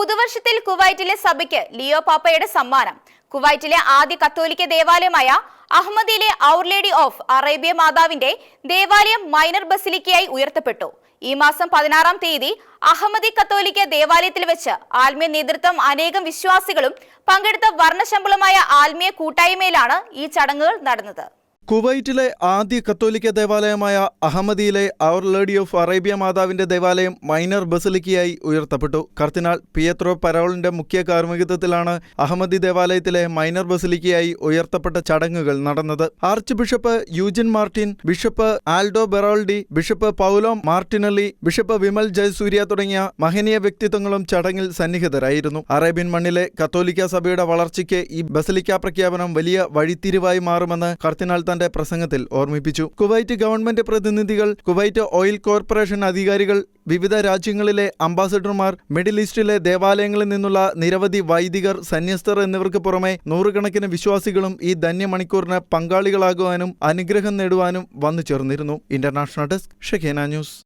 പുതുവർഷത്തിൽ കുവൈറ്റിലെ സഭയ്ക്ക് ലിയോ പാപ്പയുടെ സമ്മാനം. കുവൈറ്റിലെ ആദ്യ കത്തോലിക്ക ദേവാലയമായ അഹമ്മദിയിലെ ഔർ ലേഡി ഓഫ് അറേബ്യ മാതാവിന്റെ ദേവാലയം മൈനർ ബസിലിക്കയായി ഉയർത്തപ്പെട്ടു. ഈ മാസം 16-ാം തീയതി അഹമ്മദി കത്തോലിക്ക ദേവാലയത്തിൽ വെച്ച് ആത്മീയ നേതൃത്വം അനേകം വിശ്വാസികളും പങ്കെടുത്ത വർണ്ണശമ്പളമായ ആത്മീയ കൂട്ടായ്മയിലാണ് ഈ ചടങ്ങുകൾ നടന്നത്. കുവൈറ്റിലെ ആദ്യ കത്തോലിക്ക ദേവാലയമായ അഹമ്മദിയിലെ ഔർ ലേഡി ഓഫ് അറേബ്യ മാതാവിന്റെ ദേവാലയം മൈനർ ബസിലിക്കയായി ഉയർത്തപ്പെട്ടു. കർദിനാൾ പിയത്രോ പരോളിന്റെ മുഖ്യ കാർമ്മികത്വത്തിലാണ് അഹമ്മദി ദേവാലയത്തിലെ മൈനർ ബസിലിക്കയായി ഉയർത്തപ്പെട്ട ചടങ്ങുകൾ നടന്നത്. Archbishop Eugene Martin, bishop Aldo Beroldi, bishop Paolo Martinelli, bishop Vimal Jayasuriya തുടങ്ങിയ മഹനീയ വ്യക്തിത്വങ്ങളും ചടങ്ങിൽ സന്നിഹിതരായിരുന്നു. അറേബ്യൻ മണ്ണിലെ കത്തോലിക്ക സഭയുടെ വളർച്ചയ്ക്ക് ഈ ബസിലിക്ക പ്രഖ്യാപനം വലിയ വഴിത്തിരിവായി മാറുമെന്ന് കർദിനാൾ തന്റെ പ്രസംഗത്തിൽ ഓർമ്മിപ്പിച്ചു. കുവൈറ്റ് ഗവൺമെന്റ് പ്രതിനിധികൾ, കുവൈറ്റ് ഓയിൽ കോർപ്പറേഷൻ അധികാരികൾ, വിവിധ രാജ്യങ്ങളിലെ അംബാസഡർമാർ, മിഡിൽ ഈസ്റ്റിലെ ദേവാലയങ്ങളിൽ നിന്നുള്ള നിരവധി വൈദികർ, സന്യസ്തർ എന്നിവർക്ക് പുറമെ നൂറുകണക്കിന് വിശ്വാസികളും ഈ ധന്യമണിക്കൂറിന് പങ്കാളികളാകുവാനും അനുഗ്രഹം നേടുവാനും വന്നു ചേർന്നിരുന്നു. International desk, ഷെഖേന news.